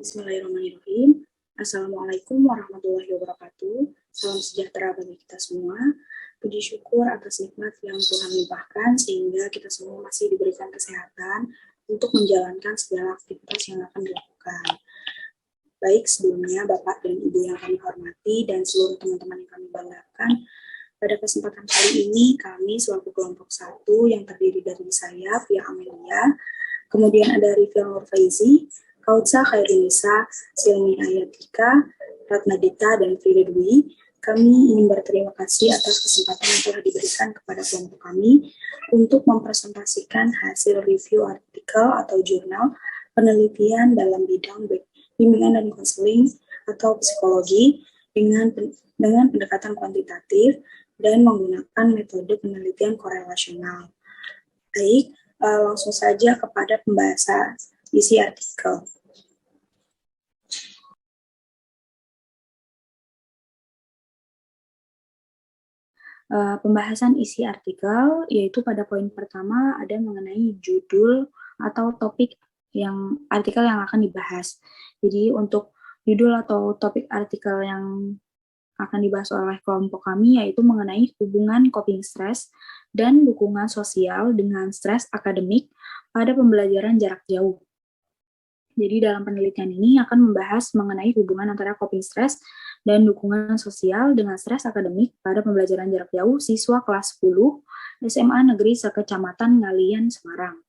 Bismillahirrahmanirrahim. Assalamualaikum warahmatullahi wabarakatuh. Salam sejahtera bagi kita semua. Puji syukur atas nikmat yang Tuhan limpahkan sehingga kita semua masih diberikan kesehatan untuk menjalankan segala aktivitas yang akan dilakukan. Baik, sebelumnya Bapak dan Ibu yang kami hormati dan seluruh teman-teman yang kami banggakan, pada kesempatan kali ini kami selaku kelompok 1 yang terdiri dari saya, Pia Amelia, kemudian ada Rifil Nurfaizi, Kautsa Khairinisa, Silmi Ayatika, Ratna Dita, dan Frida Dwi. Kami ingin berterima kasih atas kesempatan yang telah diberikan kepada kelompok kami untuk mempresentasikan hasil review artikel atau jurnal penelitian dalam bidang bimbingan dan konseling atau psikologi dengan pendekatan kuantitatif dan menggunakan metode penelitian korelasional. Baik, langsung saja kepada pembahasan isi artikel. Pembahasan isi artikel yaitu pada poin pertama ada mengenai judul atau topik yang artikel yang akan dibahas. Jadi untuk judul atau topik artikel yang akan dibahas oleh kelompok kami yaitu mengenai hubungan coping stress dan dukungan sosial dengan stres akademik pada pembelajaran jarak jauh. Jadi dalam penelitian ini akan membahas mengenai hubungan antara coping stress dan dukungan sosial dengan stres akademik pada pembelajaran jarak jauh siswa kelas 10 SMA Negeri Sekecamatan Ngalian, Semarang.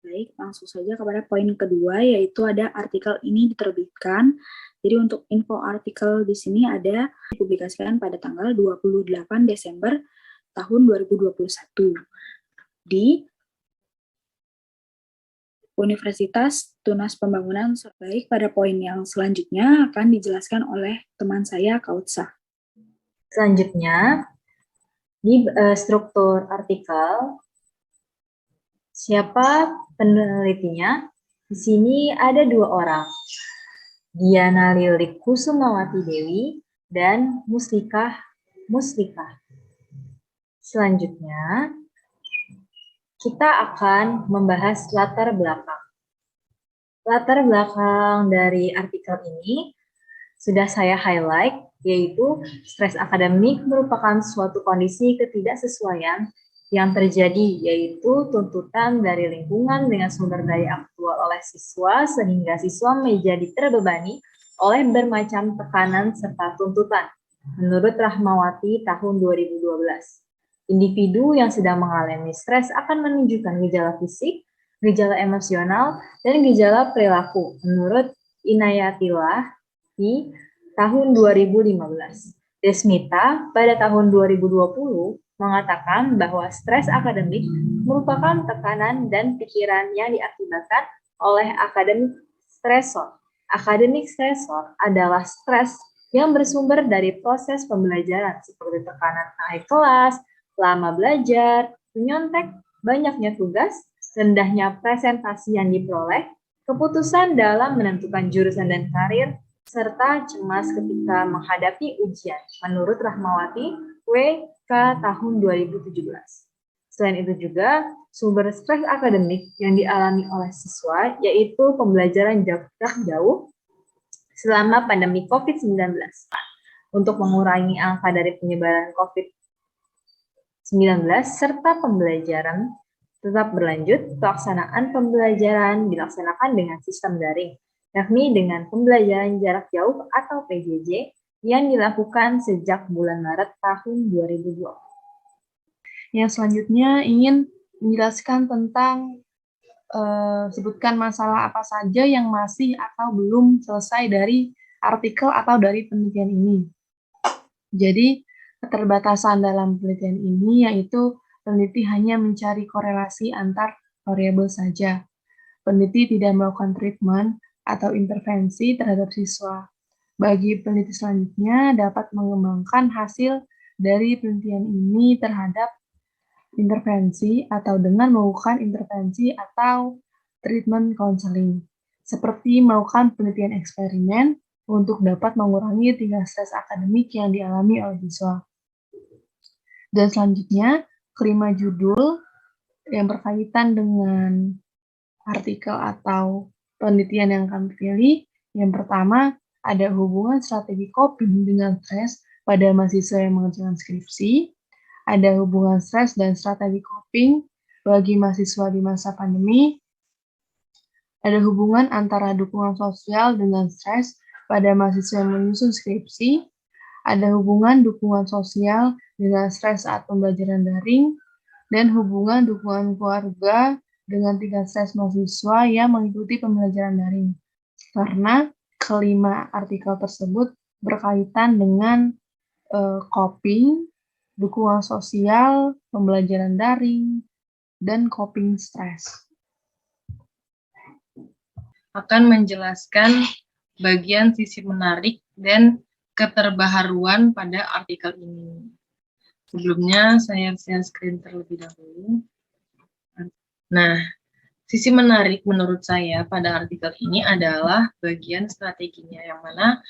Baik, langsung saja kepada poin kedua, yaitu ada artikel ini diterbitkan. Jadi untuk info artikel di sini ada dipublikasikan pada tanggal 28 Desember tahun 2021 di Universitas Tunas Pembangunan. Baik, pada poin yang selanjutnya akan dijelaskan oleh teman saya, Kautsa. Selanjutnya, di struktur artikel, siapa penelitinya? Di sini ada 2 orang, Diana Lilik Kusumawati Dewi dan Muslikah. Selanjutnya, kita akan membahas latar belakang. Latar belakang dari artikel ini sudah saya highlight, yaitu stres akademik merupakan suatu kondisi ketidaksesuaian yang terjadi, yaitu tuntutan dari lingkungan dengan sumber daya aktual oleh siswa, sehingga siswa menjadi terbebani oleh bermacam tekanan serta tuntutan. Menurut Rahmawati tahun 2012. Individu yang sedang mengalami stres akan menunjukkan gejala fisik, gejala emosional, dan gejala perilaku. Menurut Inayatillah di tahun 2015. Desmita pada tahun 2020 mengatakan bahwa stres akademik merupakan tekanan dan pikiran yang diakibatkan oleh akademik stresor. Akademik stresor adalah stres yang bersumber dari proses pembelajaran seperti tekanan naik kelas, lama belajar, menyontek, banyaknya tugas, rendahnya presentasi yang diperoleh, keputusan dalam menentukan jurusan dan karir, serta cemas ketika menghadapi ujian, menurut Rahmawati W.K. tahun 2017. Selain itu juga, sumber stres akademik yang dialami oleh siswa yaitu pembelajaran jarak jauh selama pandemi COVID-19. Untuk mengurangi angka dari penyebaran COVID-19 serta pembelajaran tetap berlanjut, pelaksanaan pembelajaran dilaksanakan dengan sistem daring, yakni dengan pembelajaran jarak jauh atau PJJ yang dilakukan sejak bulan Maret tahun 2020. Yang selanjutnya ingin menjelaskan tentang sebutkan masalah apa saja yang masih atau belum selesai dari artikel atau dari penelitian ini. Jadi, keterbatasan dalam penelitian ini yaitu peneliti hanya mencari korelasi antar variabel saja. Peneliti tidak melakukan treatment atau intervensi terhadap siswa. Bagi peneliti selanjutnya dapat mengembangkan hasil dari penelitian ini terhadap intervensi atau dengan melakukan intervensi atau treatment counseling, seperti melakukan penelitian eksperimen untuk dapat mengurangi tingkat stres akademik yang dialami oleh siswa. Dan selanjutnya, kelima judul yang berkaitan dengan artikel atau penelitian yang kami pilih Yang pertama, ada hubungan strategi coping dengan stres pada mahasiswa yang mengerjakan skripsi, ada hubungan stres dan strategi coping bagi mahasiswa di masa pandemi, ada hubungan antara dukungan sosial dengan stres pada mahasiswa yang menyusun skripsi, ada hubungan dukungan sosial dengan stres saat pembelajaran daring, dan hubungan dukungan keluarga dengan tingkat stres mahasiswa yang mengikuti pembelajaran daring. Karena kelima artikel tersebut berkaitan dengan coping, dukungan sosial, pembelajaran daring, dan coping stres. Akan menjelaskan bagian sisi menarik dan keterbaharuan pada artikel ini. Sebelumnya saya share screen terlebih dahulu. Nah, sisi menarik menurut saya pada artikel ini adalah bagian strateginya, yang mana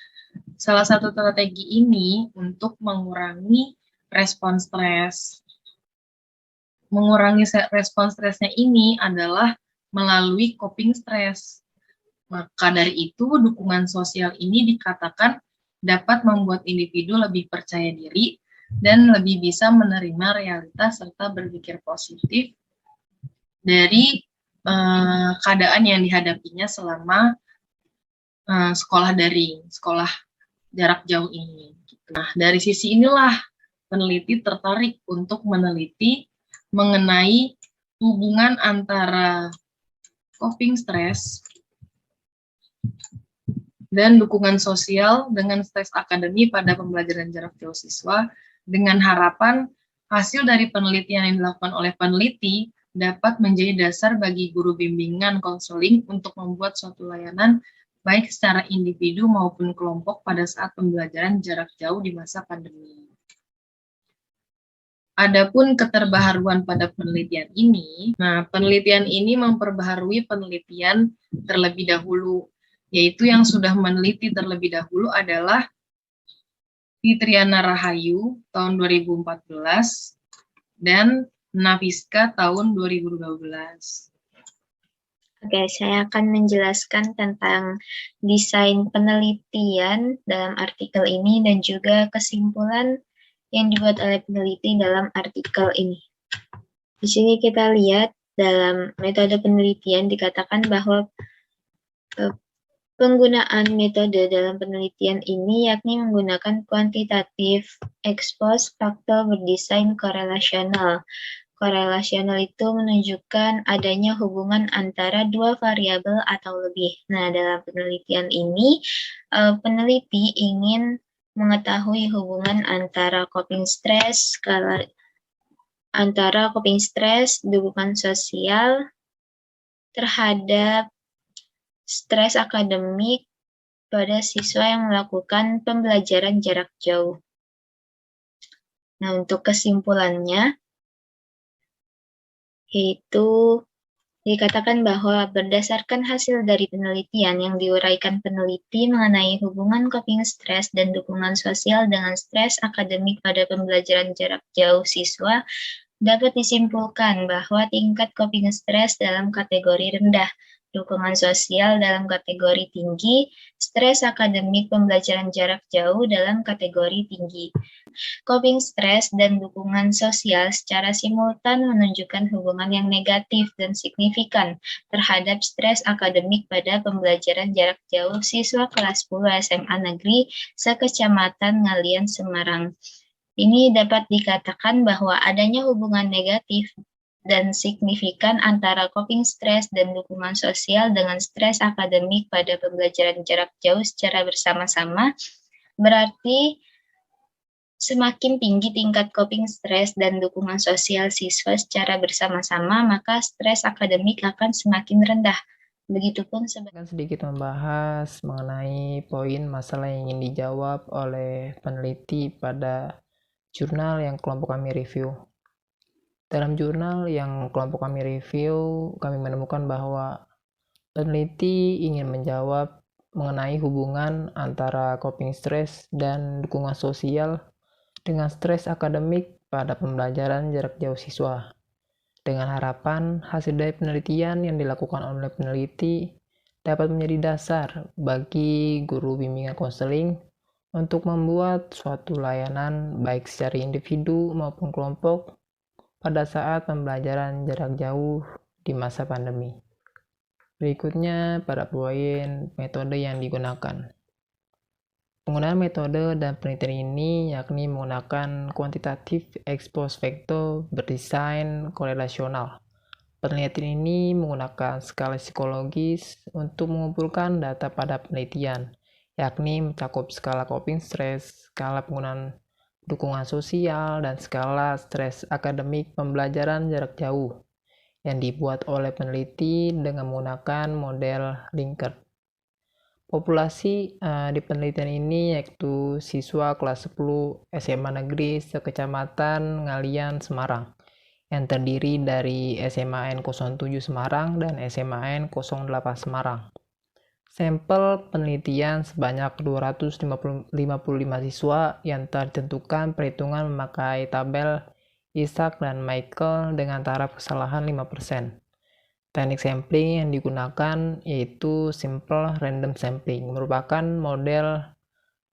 salah satu strategi ini untuk mengurangi respon stres. Mengurangi respon stresnya ini adalah melalui coping stres. Maka dari itu, dukungan sosial ini dikatakan dapat membuat individu lebih percaya diri dan lebih bisa menerima realitas serta berpikir positif dari keadaan yang dihadapinya selama sekolah daring, sekolah jarak jauh ini. Nah, dari sisi inilah peneliti tertarik untuk meneliti mengenai hubungan antara coping stres dan dukungan sosial dengan stres akademi pada pembelajaran jarak jauh siswa, dengan harapan hasil dari penelitian yang dilakukan oleh peneliti dapat menjadi dasar bagi guru bimbingan konseling untuk membuat suatu layanan baik secara individu maupun kelompok pada saat pembelajaran jarak jauh di masa pandemi. Adapun keterbaharuan pada penelitian ini, penelitian ini memperbaharui penelitian terlebih dahulu, yaitu yang sudah meneliti terlebih dahulu adalah Fitriana Rahayu tahun 2014 dan Nafiska tahun 2012. Oke, saya akan menjelaskan tentang desain penelitian dalam artikel ini dan juga kesimpulan yang dibuat oleh peneliti dalam artikel ini. Di sini kita lihat dalam metode penelitian dikatakan bahwa penggunaan metode dalam penelitian ini yakni menggunakan kuantitatif expose faktor berdesain korelasional. Korelasional itu menunjukkan adanya hubungan antara dua variabel atau lebih. Nah, dalam penelitian ini, peneliti ingin mengetahui hubungan antara coping stress, dukungan sosial terhadap stres akademik pada siswa yang melakukan pembelajaran jarak jauh. Nah, untuk kesimpulannya, yaitu dikatakan bahwa berdasarkan hasil dari penelitian yang diuraikan peneliti mengenai hubungan coping stres dan dukungan sosial dengan stres akademik pada pembelajaran jarak jauh siswa, dapat disimpulkan bahwa tingkat coping stres dalam kategori rendah, dukungan sosial dalam kategori tinggi, stres akademik pembelajaran jarak jauh dalam kategori tinggi. Coping stres dan dukungan sosial secara simultan menunjukkan hubungan yang negatif dan signifikan terhadap stres akademik pada pembelajaran jarak jauh siswa kelas 10 SMA Negeri sekecamatan Ngalian Semarang. Ini dapat dikatakan bahwa adanya hubungan negatif dan signifikan antara coping stres dan dukungan sosial dengan stres akademik pada pembelajaran jarak jauh secara bersama-sama, berarti semakin tinggi tingkat coping stres dan dukungan sosial siswa secara bersama-sama, maka stres akademik akan semakin rendah. Begitupun sedikit membahas mengenai poin masalah yang ingin dijawab oleh peneliti pada jurnal yang kelompok kami review. Dalam jurnal yang kelompok kami review, kami menemukan bahwa peneliti ingin menjawab mengenai hubungan antara coping stress dan dukungan sosial dengan stres akademik pada pembelajaran jarak jauh siswa. Dengan harapan hasil dari penelitian yang dilakukan oleh peneliti dapat menjadi dasar bagi guru bimbingan konseling untuk membuat suatu layanan baik secara individu maupun kelompok pada saat pembelajaran jarak jauh di masa pandemi. Berikutnya, pada poin metode yang digunakan. Penggunaan metode dan penelitian ini yakni menggunakan kuantitatif ex post facto berdesain korelasional. Penelitian ini menggunakan skala psikologis untuk mengumpulkan data pada penelitian, yakni mencakup skala coping stress, skala penggunaan dukungan sosial, dan skala stres akademik pembelajaran jarak jauh yang dibuat oleh peneliti dengan menggunakan model Likert. Populasi di penelitian ini yaitu siswa kelas 10 SMA Negeri sekecamatan Ngalian, Semarang, yang terdiri dari SMA N07 Semarang dan SMA N08 Semarang. Sampel penelitian sebanyak 255 siswa yang tertentukan perhitungan memakai tabel Isaac dan Michael dengan taraf kesalahan 5%. Teknik sampling yang digunakan yaitu simple random sampling, merupakan model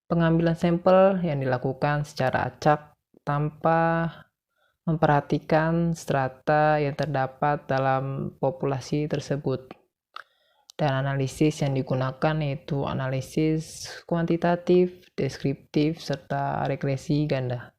pengambilan sampel yang dilakukan secara acak tanpa memperhatikan strata yang terdapat dalam populasi tersebut. Dan analisis yang digunakan yaitu analisis kuantitatif, deskriptif, serta regresi ganda.